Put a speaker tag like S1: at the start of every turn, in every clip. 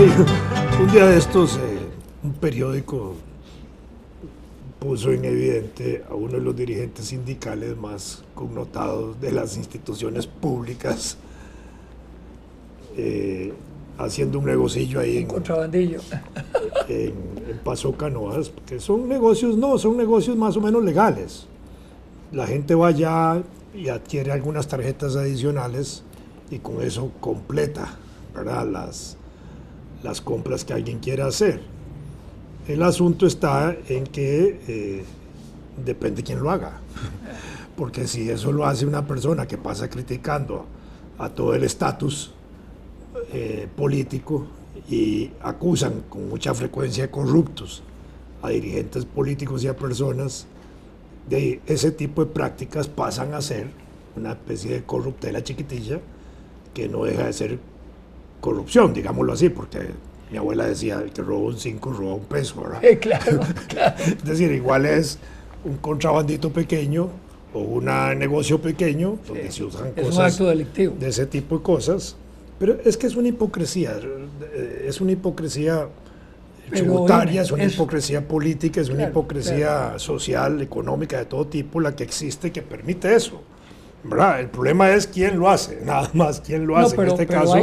S1: Sí, un día de estos, un periódico puso en evidente a uno de los dirigentes sindicales más connotados de las instituciones públicas haciendo un negocillo ahí
S2: un contrabandillo
S1: en Paso Canoas, que son negocios más o menos legales. La gente va allá y adquiere algunas tarjetas adicionales y con eso completa, ¿verdad?, las compras que alguien quiera hacer. El asunto está en que depende de quién lo haga, porque si eso lo hace una persona que pasa criticando a todo el estatus político y acusan con mucha frecuencia de corruptos a dirigentes políticos y a personas, de ese tipo de prácticas pasan a ser una especie de corruptela chiquitilla que no deja de ser corrupción, digámoslo así, porque mi abuela decía que roba un 5, roba un peso, ¿verdad?
S2: claro.
S1: Es decir, igual es un contrabandito pequeño o un negocio pequeño donde se usan
S2: Es
S1: cosas
S2: un acto delictivo.
S1: de ese tipo de cosas, pero es que es una hipocresía tributaria, es una hipocresía política, es una hipocresía social, económica, de todo tipo, la que existe, que permite eso, ¿verdad? El problema es quién lo hace, nada más quién lo hace.
S2: Pero,
S1: en este
S2: pero
S1: caso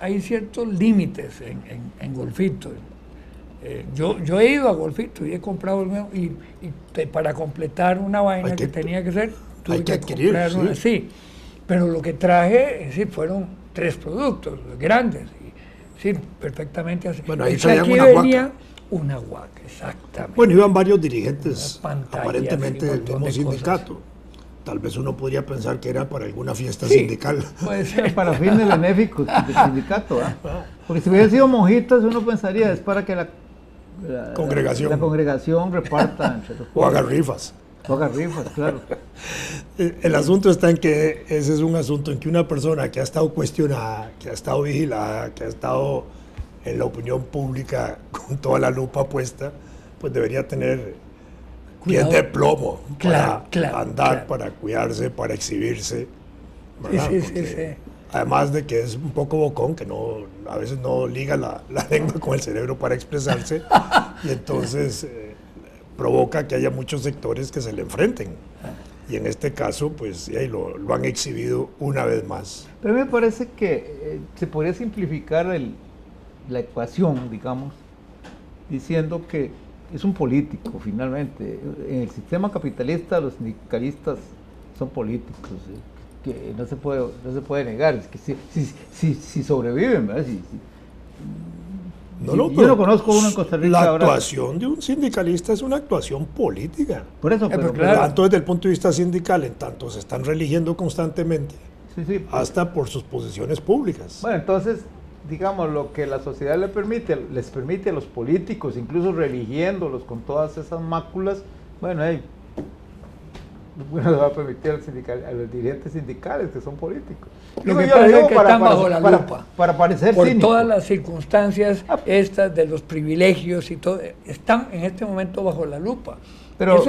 S2: hay ciertos límites en Golfito. Yo he ido a Golfito y he comprado el mío y para completar una vaina que tenía que hacer, tuve que
S1: adquirir,
S2: comprar una, sí. Pero lo que traje, fueron 3 productos grandes. Sí, perfectamente así.
S1: Bueno, ahí
S2: traían
S1: una
S2: venía una huaca, exactamente.
S1: bueno, iban varios dirigentes,
S2: Pantalla,
S1: aparentemente del mismo sindicato. Tal vez uno podría pensar que era para alguna fiesta sindical.
S2: Puede ser.
S3: Para fines benéficos del sindicato, ¿eh? Porque si hubiera sido monjitas, uno pensaría es para que la congregación reparta entre los
S1: o haga rifas.
S3: O haga rifas, claro.
S1: El asunto está en que ese es un asunto en que una persona que ha estado cuestionada, que ha estado vigilada, que ha estado en la opinión pública con toda la lupa puesta, pues debería tener pies de plomo para andar, para cuidarse, para exhibirse, ¿verdad?
S2: Sí.
S1: Además de que es un poco bocón, que a veces no liga la lengua con el cerebro para expresarse, y entonces provoca que haya muchos sectores que se le enfrenten. Y en este caso, pues lo han exhibido una vez más.
S3: Pero me parece que se podría simplificar la ecuación, digamos, diciendo que es un político, finalmente. En el sistema capitalista los sindicalistas son políticos, que no se puede negar. Es que si sobreviven, ¿verdad? Yo no conozco uno en Costa Rica.
S1: La actuación de un sindicalista es una actuación política.
S3: Por eso,
S1: pero tanto desde el punto de vista sindical, en tanto se están religiendo constantemente, hasta por sus posiciones públicas.
S3: Bueno, entonces, digamos, lo que la sociedad les permite a los políticos, incluso religiéndolos con todas esas máculas, bueno, le va a permitir a los dirigentes sindicales que son políticos.
S2: Lo que pasa es que están bajo la lupa.
S3: Para parecer
S2: por
S3: cínico.
S2: Todas las circunstancias estas de los privilegios y todo, están en este momento bajo la lupa.
S3: Pero,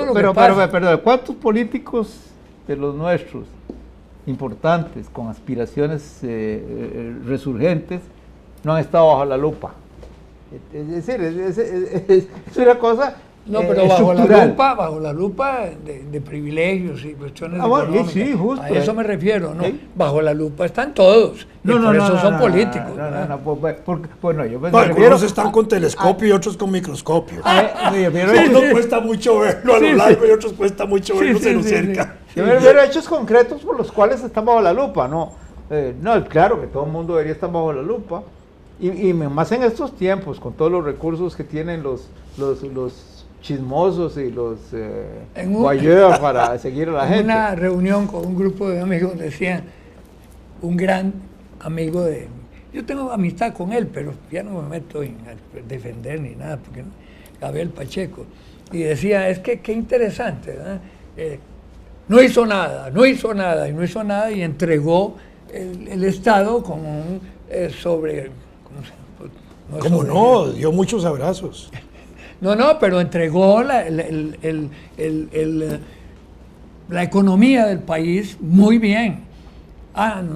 S3: ¿cuántos políticos de los nuestros, importantes, con aspiraciones resurgentes, no han estado bajo la lupa? Es decir, es una cosa...
S2: No, pero bajo la lupa de privilegios y cuestiones económicas.
S3: Sí, justo.
S2: A eso me refiero, ¿no? Bajo la lupa están todos. Por eso son políticos.
S3: Bueno, yo me
S1: refiero... Algunos están con telescopio y otros con microscopio. Unos cuesta mucho verlo a lo largo y otros cuesta mucho verlo cerca.
S3: Yo me refiero a hechos concretos por los cuales están bajo la lupa, ¿no? Claro que todo el mundo debería estar bajo la lupa. Y más en estos tiempos, con todos los recursos que tienen los chismosos y los voyeurs para seguir a la gente.
S2: En una reunión con un grupo de amigos decían, un gran amigo yo tengo amistad con él, pero ya no me meto en defender ni nada, porque Gabriel Pacheco, y decía, es que qué interesante, ¿verdad? No hizo nada y entregó el Estado como un
S1: dio muchos abrazos.
S2: No, pero entregó la economía del país muy bien.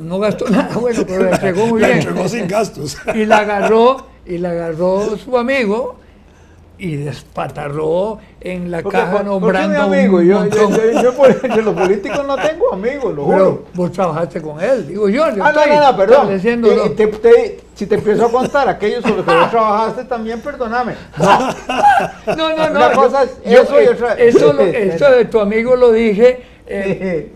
S2: No gastó nada, bueno, pero la entregó muy bien.
S1: La entregó sin gastos.
S2: Y la agarró y la agarró su amigo y despatarró en la caja nombrando
S3: ¿por qué mi amigo?
S2: un
S3: Yo
S2: montón.
S3: los políticos no tengo amigos, lo
S2: Pero
S3: juro.
S2: vos trabajaste con él, digo yo.
S3: No, perdón. Si te empiezo a contar aquellos con los que vos trabajaste también, perdóname.
S2: No.
S3: Una cosa es
S2: Yo,
S3: eso y otra.
S2: eso de tu amigo lo dije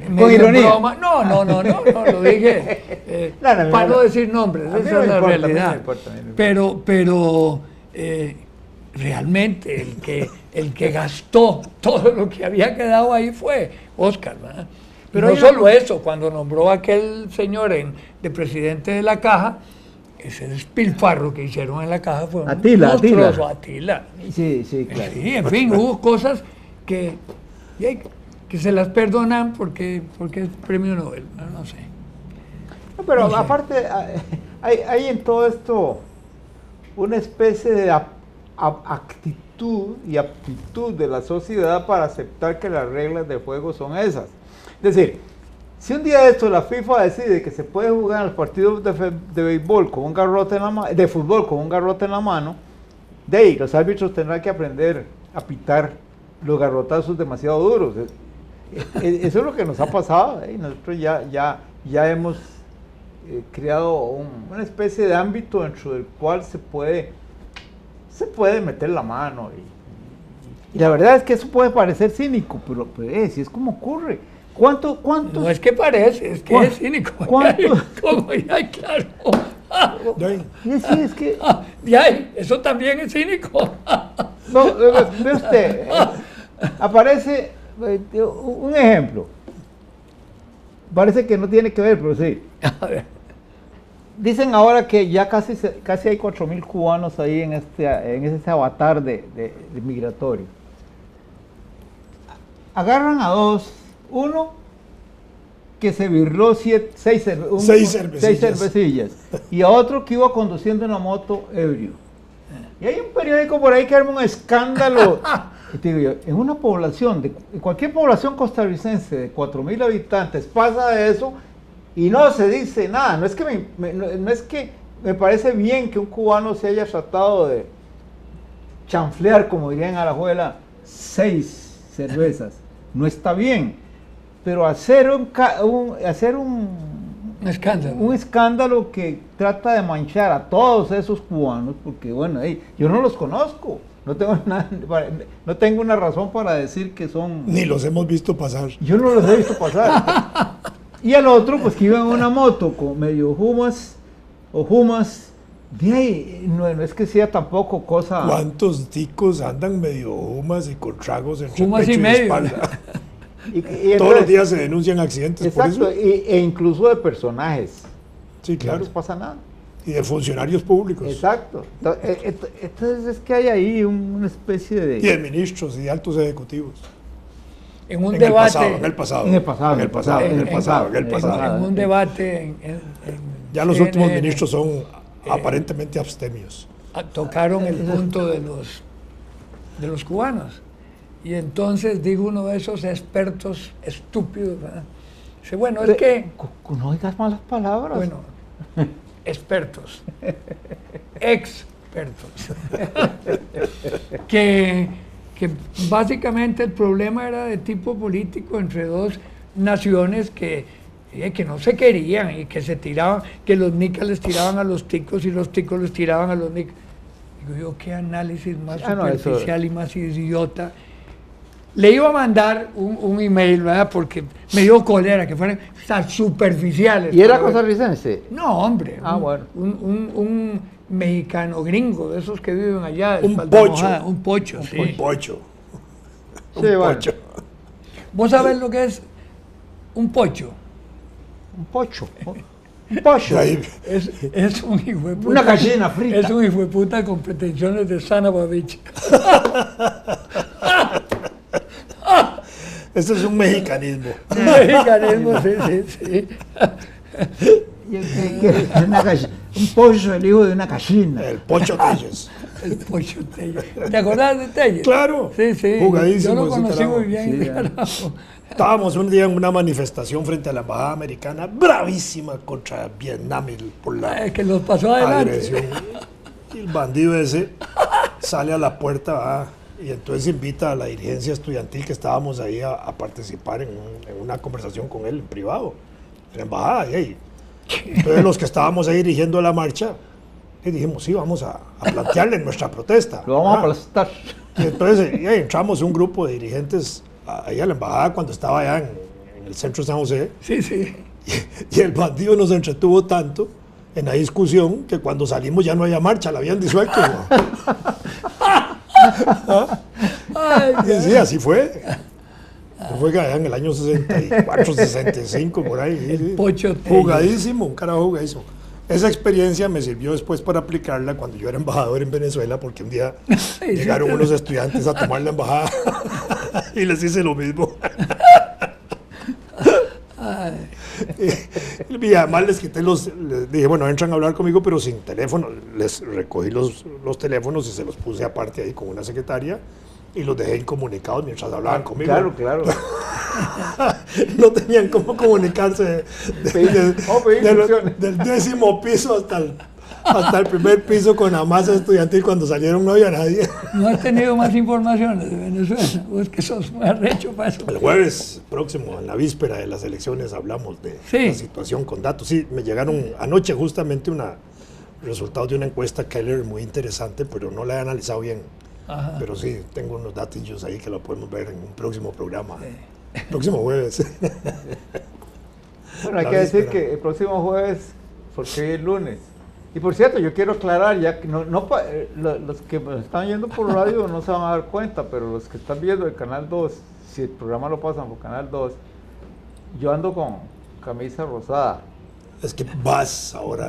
S3: Con
S2: medio
S3: ironía.
S2: broma. No, lo dije para no decir nombres,
S3: A mí
S2: esa
S3: no
S2: es
S3: me
S2: la
S3: importa, a mí no
S2: realidad.
S3: me importa, a mí no me importa.
S2: Pero realmente el que gastó todo lo que había quedado ahí fue Oscar, ¿verdad? Pero no solo eso, cuando nombró a aquel señor de presidente de la caja, ese despilfarro que hicieron en la caja fue
S3: Atila.
S2: monstruoso. Atila.
S3: Sí, claro.
S2: Sí, en fin, hubo cosas que se las perdonan porque es premio Nobel, no sé.
S3: No, pero
S2: No sé.
S3: aparte, hay en todo esto una especie de actitud y aptitud de la sociedad para aceptar que las reglas del juego son esas. Es decir, si un día de esto la FIFA decide que se puede jugar los partidos de béisbol con un garrote en la mano, de fútbol con un garrote en la mano, de ahí los árbitros tendrán que aprender a pitar los garrotazos demasiado duros. Eso es lo que nos ha pasado. Nosotros ya hemos creado una especie de ámbito dentro del cual se puede meter la mano. Y la verdad es que eso puede parecer cínico, pero si es como ocurre. ¿Cuántos?
S2: No es que parece, es que es cínico.
S3: ¿Cuántos?
S2: ¿Cómo? Ya, claro.
S3: Sí, es que...
S2: Ya, eso también es cínico.
S3: No, ve usted, aparece un ejemplo. Parece que no tiene que ver, pero sí.
S2: A ver.
S3: Dicen ahora que ya casi hay 4.000 cubanos ahí en ese avatar de migratorio. Agarran a dos. Uno que se birló seis cervecillas y a otro que iba conduciendo una moto ebrio. Y hay un periódico por ahí que arma un escándalo. Y te digo yo, en una población, en cualquier población costarricense de 4.000 habitantes, pasa eso y no se dice nada. No es que me parece bien que un cubano se haya tratado de chanflear, como dirían a la abuela, 6 cervezas. No está bien. Pero hacer un escándalo que trata de manchar a todos esos cubanos, porque bueno, yo no los conozco, no tengo una razón para decir que son...
S1: Ni los hemos visto pasar.
S3: Yo no los he visto pasar. Y al otro, pues que iba en una moto con medio humas, de ahí, no es que sea tampoco cosa...
S1: ¿Cuántos ticos andan medio humas y con tragos entre
S2: Humas
S1: pecho
S2: y medio.
S1: espalda?
S3: Y
S1: Todos los días se denuncian accidentes
S3: exacto,
S1: por eso.
S3: e incluso de personajes.
S1: Sí,
S3: No
S1: claro.
S3: les pasa nada.
S1: Y de funcionarios públicos.
S3: Exacto. Entonces es que hay ahí una especie de...
S1: Y de ministros y de altos ejecutivos.
S2: En un
S1: En
S2: debate.
S1: el pasado.
S3: En el pasado.
S2: En un debate.
S1: Ya los
S2: CNN,
S1: últimos ministros son aparentemente abstemios.
S2: tocaron el punto de los cubanos. Y entonces dijo uno de esos expertos estúpidos, ¿verdad? Dice, bueno, es que...
S3: No digas malas palabras.
S2: Bueno, expertos. Expertos. que básicamente el problema era de tipo político entre dos naciones que no se querían y que se tiraban, que los nicas les tiraban a los ticos y los ticos les tiraban a los nicas. Digo yo, qué análisis más superficial y más idiota. Le iba a mandar un email, ¿verdad? Porque me dio cólera que fueran tan superficiales.
S3: ¿Y era costarricense?
S2: No, hombre.
S3: Bueno.
S2: Un mexicano gringo, de esos que viven allá.
S1: Un pocho.
S2: Un pocho, sí.
S1: Un pocho.
S3: Sí,
S1: Un
S3: bueno.
S1: pocho.
S2: ¿Vos sabés lo que es un pocho?
S3: Un pocho. Un pollo.
S1: Ahí,
S2: Es un hijo de puta.
S3: Una gallina frita.
S2: Es un hijo de puta con pretensiones de sana babicha.
S1: Este es un mexicanismo.
S2: Un mexicanismo, sí.
S3: Un pollo, el hijo de una gallina.
S1: El Pocho Telles.
S2: El pocho Telles. ¿Te acordás de Telles?
S1: Claro.
S2: Sí.
S1: Jugadísimo
S2: Yo lo
S1: ese
S2: conocí
S1: carajo.
S2: muy bien.
S3: Sí,
S2: carajo.
S1: Estábamos un día en una manifestación frente a la embajada americana, bravísima contra Vietnam por la
S2: Que los pasó adelante.
S1: agresión. Y el bandido ese sale a la puerta, ¿verdad? Y entonces invita a la dirigencia estudiantil que estábamos ahí a participar en una conversación con él en privado, en la embajada. Y ahí. Entonces los que estábamos ahí dirigiendo la marcha, y dijimos, sí, vamos a plantearle nuestra protesta.
S3: Lo vamos a aplastar.
S1: Y entonces y ahí entramos un grupo de dirigentes ahí a la embajada cuando estaba allá en el centro de San José.
S2: Sí, sí.
S1: Y el bandido nos entretuvo tanto en la discusión que cuando salimos ya no había marcha, la habían disuelto.
S2: Ay,
S1: Y sí, así fue. Fue allá en el año 64, 65, por ahí. Sí.
S2: Pocho Tello.
S1: Jugadísimo, un carajo jugadísimo. Esa experiencia me sirvió después para aplicarla cuando yo era embajador en Venezuela, porque un día llegaron unos estudiantes a tomar la embajada y les hice lo mismo. Y además les dije, bueno, entran a hablar conmigo, pero sin teléfono. Les recogí los teléfonos y se los puse aparte ahí con una secretaria y los dejé incomunicados mientras hablaban conmigo.
S3: Claro, claro.
S1: No tenían cómo comunicarse del 10º piso hasta el primer piso con la masa estudiantil. Cuando salieron no había nadie.
S2: ¿No has tenido más informaciones de Venezuela? Vos que sos muy arrecho para eso.
S1: El jueves próximo, en la víspera de las elecciones, hablamos de la situación con datos. Sí, me llegaron anoche justamente resultados de una encuesta Keller muy interesante, pero no la he analizado bien.
S2: Ajá.
S1: Pero sí, tengo unos datillos ahí que lo podemos ver en un próximo programa. Próximo jueves.
S3: Bueno, hay que decir que el próximo jueves, porque hoy es lunes. Y por cierto, yo quiero aclarar, ya que los que me están yendo por radio no se van a dar cuenta, pero los que están viendo el Canal 2, si el programa lo pasan por Canal 2, yo ando con camisa rosada.
S1: Es que vas ahora.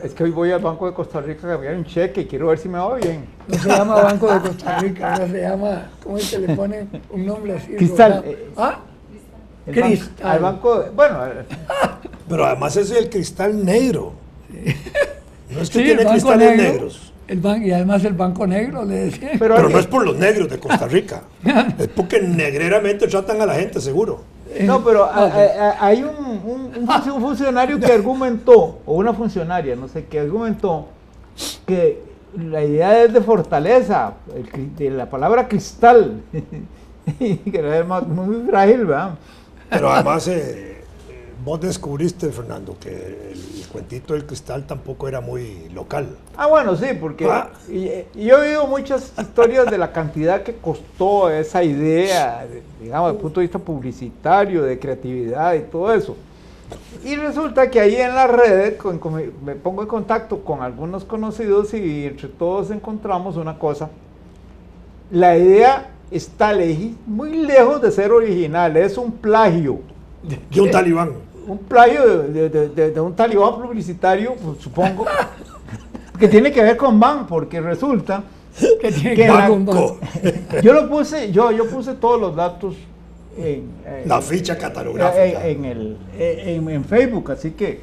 S3: Es que hoy voy al Banco de Costa Rica a cambiar un cheque y quiero ver si me va bien.
S2: No se llama Banco de Costa Rica, ahora se llama, ¿cómo es que le pone un nombre así?
S3: Cristal.
S2: ¿Ah?
S3: Cristal. Al banco, bueno.
S1: Pero además es el cristal negro. No es que
S2: Sí,
S1: tiene
S2: el banco
S1: cristales
S2: negro,
S1: negros.
S2: Y además el Banco Negro, le decía.
S1: Pero no es por los negros de Costa Rica. Es porque negreramente tratan a la gente, seguro.
S3: No, pero hay un funcionario que argumentó, o una funcionaria, no sé, que argumentó que la idea es de fortaleza, de la palabra cristal, que es muy frágil, ¿verdad?
S1: Pero además, vos descubriste, Fernando, que el cuentito del cristal tampoco era muy local.
S3: Ah, bueno, sí, porque y yo he oído muchas historias de la cantidad que costó esa idea, digamos, desde el punto de vista publicitario, de creatividad y todo eso. Y resulta que ahí en las redes me pongo en contacto con algunos conocidos y entre todos encontramos una cosa. La idea está muy lejos de ser original, es un plagio.
S1: De un talibán.
S3: Un plagio de un talibán publicitario, pues, supongo, que tiene que ver con BAN, porque resulta
S2: que tiene que ver con BAN.
S3: Yo puse todos los datos en
S1: la ficha catalográfica
S3: en Facebook, así que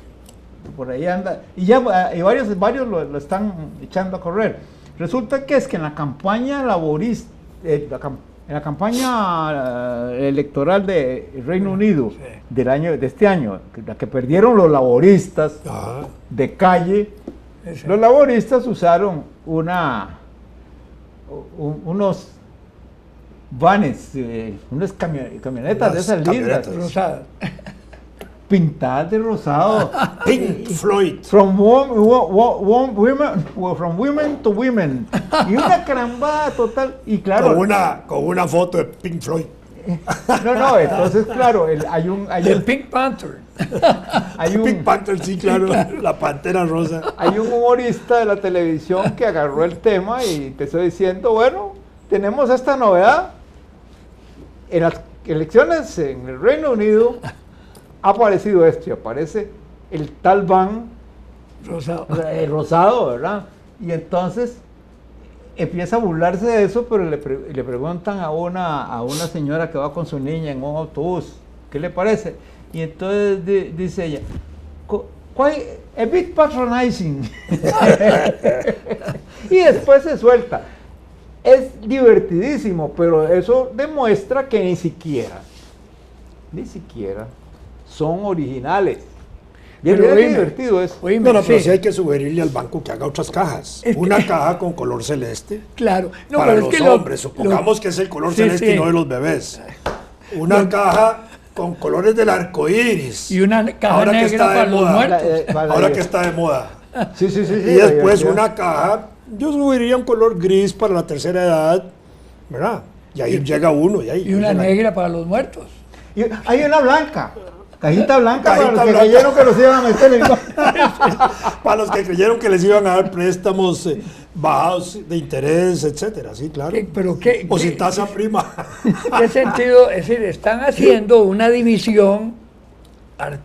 S3: por ahí anda, y varios lo están echando a correr. Resulta que es que en la campaña laborista, en la campaña electoral del Reino Unido de este año, la que perdieron los laboristas de calle, los laboristas usaron unos vanes, unas camionetas de esas lindas,
S2: rosadas,
S3: pintadas de rosado.
S1: Pink Floyd.
S3: From women to women. Y una carambada total. Y claro.
S1: Con una foto de Pink Floyd.
S3: No, entonces, claro, hay
S2: el Pink Panther.
S1: Pink Panther, sí, claro, la pantera rosa.
S3: Hay un humorista de la televisión que agarró el tema y empezó diciendo, bueno, tenemos esta novedad. En las elecciones en el Reino Unido ha aparecido esto, y aparece el tal BAN rosado, ¿verdad? Y entonces empieza a burlarse de eso, pero le preguntan a una señora que va con su niña en un autobús, ¿qué le parece? Y entonces dice ella, a bit patronizing. Y después se suelta. Es divertidísimo, pero eso demuestra que ni siquiera son originales. Bien,
S2: Pero
S3: bien
S2: oíme,
S3: divertido eso.
S2: oíme,
S1: No, pero
S2: sí.
S1: sí hay que sugerirle al banco que haga otras cajas.
S2: Es que-
S1: Una caja con color celeste
S2: Claro. No,
S1: para
S2: pero
S1: los
S2: es que
S1: hombres, supongamos que es el color
S2: sí,
S1: celeste
S2: sí.
S1: y no de los bebés. Una caja con colores del arco iris.
S2: Y una caja
S1: Ahora que
S2: negra
S1: está de
S2: para los
S1: moda.
S2: muertos.
S1: Ahora que está de moda.
S3: Sí, sí, sí. sí,
S1: Y después
S3: la diversidad.
S1: una caja, yo subiría un color gris para la tercera edad, ¿verdad? Y ahí llega uno.
S2: Y una
S1: llega-
S2: negra para los muertos.
S3: Y hay una blanca. Cajita blanca
S1: Cajita
S3: para los que
S1: blanca.
S3: creyeron que los iban a meter en
S1: Para los que creyeron que les iban a dar préstamos bajados de interés, etcétera, sí, claro.
S2: Pero qué,
S1: O sin tasa prima.
S2: ¿qué sentido? Es decir, están haciendo una división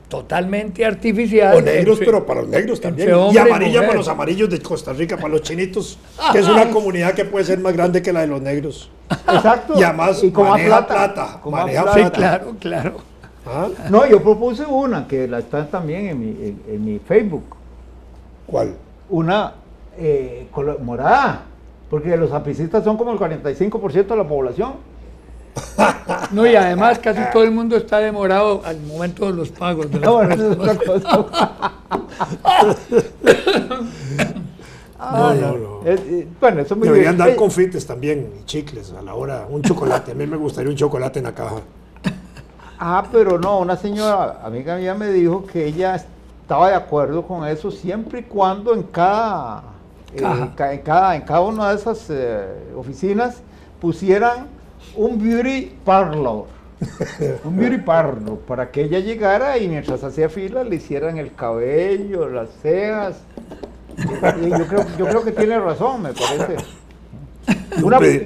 S2: totalmente artificial.
S1: O negros,
S2: entre-
S1: pero para los negros también.
S2: entre
S1: Y
S2: hombre y
S1: amarilla
S2: mujer.
S1: para los amarillos de Costa Rica, para los chinitos, que es una comunidad que puede ser más grande que la de los negros.
S3: Exacto.
S1: Y además
S3: con más
S1: maneja plata,
S3: con más
S1: maneja
S3: plata.
S2: Sí, claro, claro.
S1: ¿Ah?
S3: No, yo propuse una que la está también en mi Facebook.
S1: ¿Cuál?
S3: Una morada. Porque los apicistas son como el 45% de la población.
S2: No, y además casi todo el mundo está demorado al momento de los pagos de los
S3: No, eso es
S2: préstamos.
S3: otra cosa.
S1: No, no, no.
S3: Bueno, eso me
S1: Deberían dar confites también y chicles a la hora. Un chocolate. A mí me gustaría un chocolate en la caja.
S3: Pero no, una señora amiga mía me dijo que ella estaba de acuerdo con eso siempre y cuando en cada en cada una de esas oficinas pusieran un beauty parlor. Un beauty parlor para que ella llegara y mientras hacía fila le hicieran el cabello, las cejas. Y yo creo que tiene razón, me parece.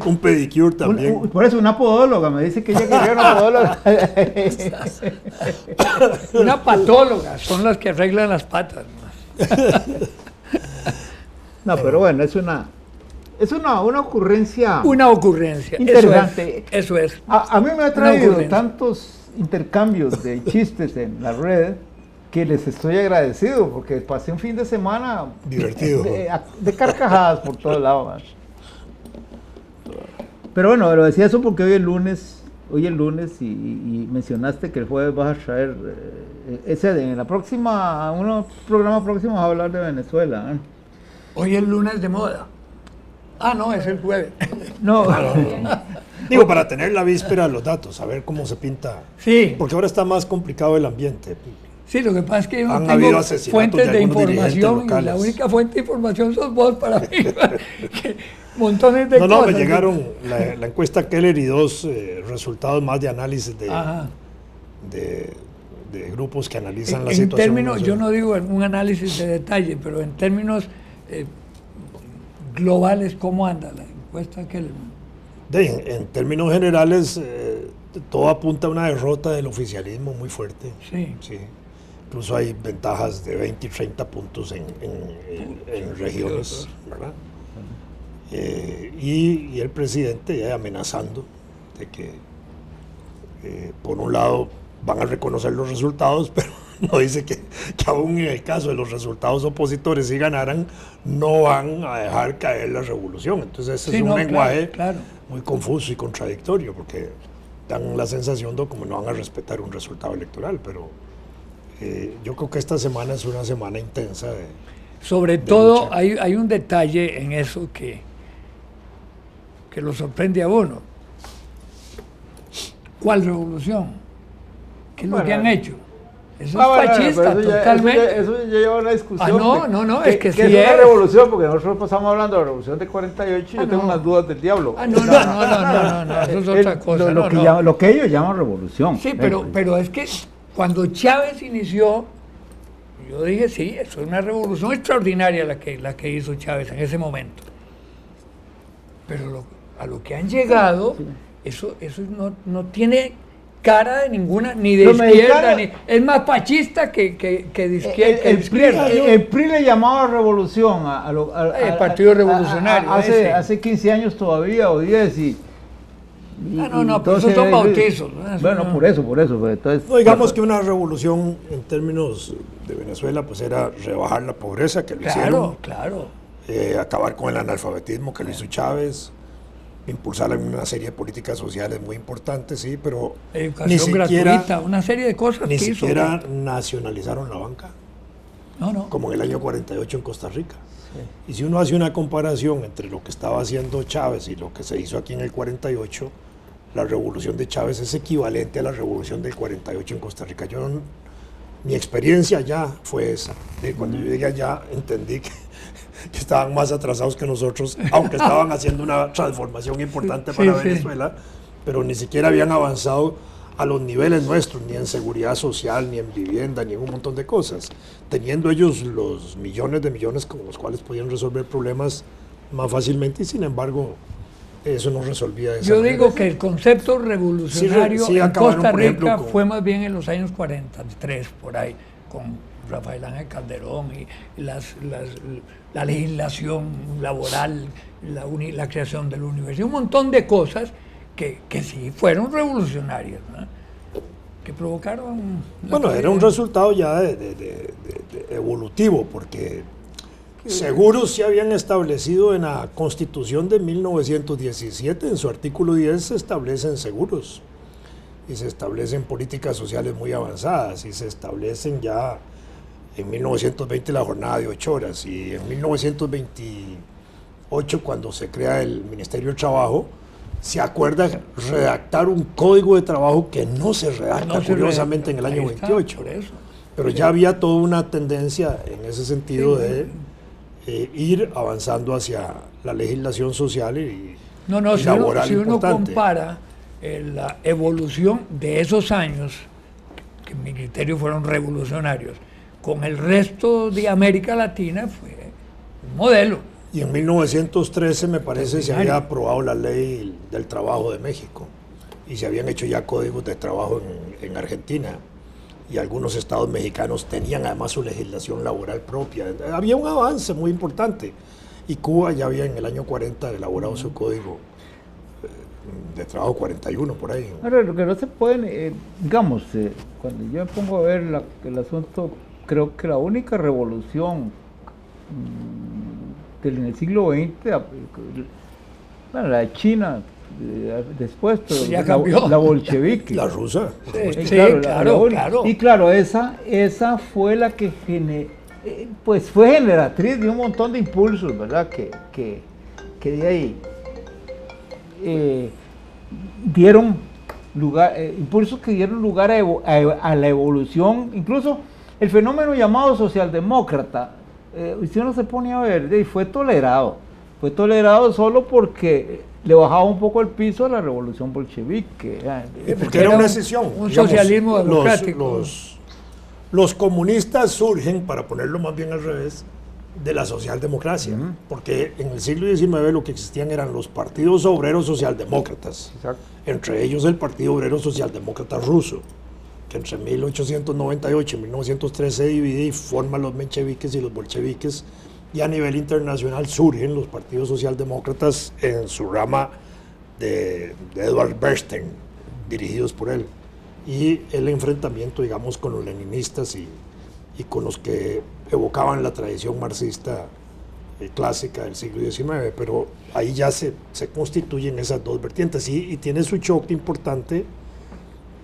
S1: Un pedicure también.
S3: Por eso, una podóloga, me dice que ella quería una podóloga.
S2: Una patóloga, son las que arreglan las patas.
S3: No, pero bueno, es una ocurrencia
S2: Una ocurrencia.
S3: interesante.
S2: Eso es.
S3: A mí me ha
S2: Una
S3: traído
S2: ocurrencia.
S3: tantos intercambios de chistes en la red que les estoy agradecido porque pasé un fin de semana
S1: Divertido.
S3: de carcajadas por todos lados. Pero bueno, lo decía eso porque hoy es lunes y mencionaste que el jueves vas a traer en la próxima, un programa próximo vas a hablar de Venezuela. ¿Eh?
S2: Hoy es lunes de moda. Ah, no, es el jueves.
S3: No,
S1: Digo, para tener la víspera los datos, a ver cómo se pinta.
S2: Sí,
S1: Porque ahora está más complicado el ambiente.
S2: sí, lo que pasa es que yo no
S1: Han habido
S2: tengo
S1: asesinatos
S2: fuentes
S1: de
S2: de
S1: algunos dirigentes
S2: información y la
S1: locales.
S2: única fuente de información sos vos para mí. Que montones de
S1: No,
S2: cosas.
S1: me llegaron la encuesta Keller y dos resultados más de análisis
S2: Ajá.
S1: de grupos que analizan la
S2: En
S1: situación.
S2: términos, yo no digo en un análisis de detalle, pero en términos globales, ¿cómo anda la encuesta que
S1: En términos generales, todo apunta a una derrota del oficialismo muy fuerte.
S2: Sí.
S1: Sí. Incluso hay ventajas de 20 y 30 puntos en regiones, ¿verdad? Y el presidente ya amenazando de que, por un lado, van a reconocer los resultados, pero no dice que aún en el caso de los resultados opositores, si ganaran, no van a dejar caer la revolución. Entonces ese
S2: Sí,
S1: es un
S2: no,
S1: lenguaje
S2: claro.
S1: muy confuso y contradictorio, porque dan la sensación de como no van a respetar un resultado electoral, pero yo creo que esta semana es una semana intensa de...
S2: Sobre
S1: de
S2: todo
S1: lucha.
S2: hay un detalle en eso que lo sorprende a uno. ¿Cuál revolución? ¿Qué es lo que han hecho? Eso es fascista, totalmente.
S3: Eso ya lleva una discusión.
S2: No, es que sí
S3: es una
S2: es.
S3: revolución, porque nosotros pasamos hablando de la revolución de 48 y yo tengo
S2: no.
S3: unas dudas del diablo.
S2: No, eso es otra cosa.
S3: Lo que ellos llaman revolución.
S2: Sí, pero es que cuando Chávez inició, yo dije, sí, eso es una revolución extraordinaria la que hizo Chávez en ese momento. Pero a lo que han llegado, eso no tiene cara de ninguna, ni de
S3: Los
S2: izquierda,
S3: mexicanos-
S2: es más fascista que de izquierda.
S3: El PRI le llamaba revolución
S2: El Partido Revolucionario, ese.
S3: hace 15 años todavía o 10
S2: pero esos son bautizos, ¿no?
S3: Bueno,
S2: No.
S3: por eso. Pues, entonces,
S1: No, digamos que una revolución en términos de Venezuela pues era rebajar la pobreza, que lo hicieron,
S2: Claro.
S1: acabar con el analfabetismo, que lo hizo Chávez, impulsar una serie de políticas sociales muy importantes, sí, pero
S2: Educación gratuita, una serie de cosas
S1: ni
S2: que hizo.
S1: siquiera nacionalizaron la banca.
S2: No.
S1: como en el año 48 en Costa Rica. Y si uno hace una comparación entre lo que estaba haciendo Chávez y lo que se hizo aquí en el 48, la revolución de Chávez es equivalente a la revolución del 48 en Costa Rica. Mi experiencia allá fue esa. Cuando yo llegué allá entendí que estaban más atrasados que nosotros, aunque estaban haciendo una transformación importante para Venezuela, pero ni siquiera habían avanzado a los niveles nuestros, ni en seguridad social, ni en vivienda, ni en un montón de cosas, teniendo ellos los millones de millones con los cuales podían resolver problemas más fácilmente, y sin embargo eso no resolvía de esa
S2: Yo
S1: manera.
S2: digo que el concepto revolucionario
S1: Sí,
S2: en
S1: acabaron,
S2: Costa
S1: por
S2: Rica
S1: ejemplo,
S2: fue más bien en los años 43, por ahí, con Rafael Ángel Calderón y la legislación laboral, la creación de la universidad, un montón de cosas que sí fueron revolucionarias, ¿no? Que provocaron...
S1: Bueno, era un resultado ya de evolutivo, porque seguros se habían establecido en la Constitución de 1917, en su artículo 10 se establecen seguros, y se establecen políticas sociales muy avanzadas, y se establecen ya en 1920 la jornada de 8 horas, y en 1928, cuando se crea el Ministerio del Trabajo, se acuerda redactar un código de trabajo que no se redacta, curiosamente, en el año 28. Pero ya había toda una tendencia en ese sentido de ir avanzando hacia la legislación social y laboral
S2: si uno
S1: importante.
S2: compara la evolución de esos años, que en mi criterio fueron revolucionarios, con el resto de América Latina, fue un modelo.
S1: Y en 1913, me parece, se había aprobado la ley del trabajo de México, y se habían hecho ya códigos de trabajo en Argentina, y algunos estados mexicanos tenían además su legislación laboral propia. Había un avance muy importante, y Cuba ya había en el año 40 elaborado su código de trabajo 41, por ahí.
S3: Ahora, lo que no se puede, digamos, cuando yo me pongo a ver el asunto, creo que la única revolución en el siglo XX, bueno, la de China, después, pero
S2: ya cambió.
S3: La bolchevique.
S1: La rusa.
S2: Sí,
S3: claro.
S2: claro.
S3: Y claro, esa fue la que pues fue generatriz de un montón de impulsos, ¿verdad? Que de ahí dieron lugar, impulsos que dieron lugar a la evolución, incluso el fenómeno llamado socialdemócrata. Si uno se pone a ver, y fue tolerado solo porque le bajaba un poco el piso a la revolución bolchevique.
S1: Porque era una decisión.
S2: Un socialismo democrático.
S1: Los comunistas surgen, para ponerlo más bien al revés, de la socialdemocracia, porque en el siglo XIX lo que existían eran los partidos obreros socialdemócratas, entre ellos el Partido Obrero Socialdemócrata Ruso, que entre 1898 y 1903 se divide y forma los mencheviques y los bolcheviques, y a nivel internacional surgen los partidos socialdemócratas en su rama de Edward Bernstein, dirigidos por él, y el enfrentamiento, digamos, con los leninistas y con los que evocaban la tradición marxista clásica del siglo XIX, pero ahí ya se constituyen esas dos vertientes, y tiene su choque importante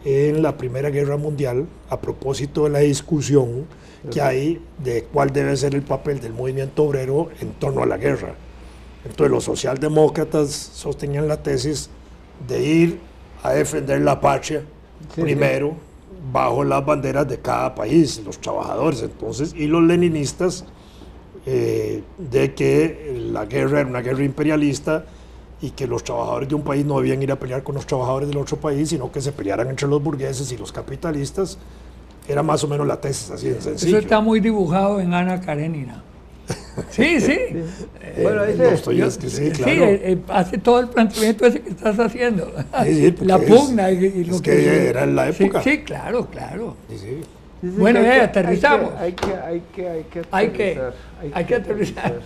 S1: en la Primera Guerra Mundial, a propósito de la discusión que hay de cuál debe ser el papel del movimiento obrero en torno a la guerra. Entonces los socialdemócratas sostenían la tesis de ir a defender la patria primero, bajo las banderas de cada país, los trabajadores entonces, y los leninistas de que la guerra era una guerra imperialista y que los trabajadores de un país no debían ir a pelear con los trabajadores del otro país, sino que se pelearan entre los burgueses y los capitalistas. Era más o menos la tesis, así de sencillo.
S2: Eso está muy dibujado en Ana Karenina. Sí.
S3: Bueno,
S1: sí, claro.
S2: Hace todo el planteamiento ese que estás haciendo.
S1: Sí,
S2: la pugna y lo
S1: que era en la época.
S2: Sí, claro.
S1: Sí.
S2: Bueno, aterrizamos.
S3: Hay que aterrizar.
S2: Hay que aterrizar.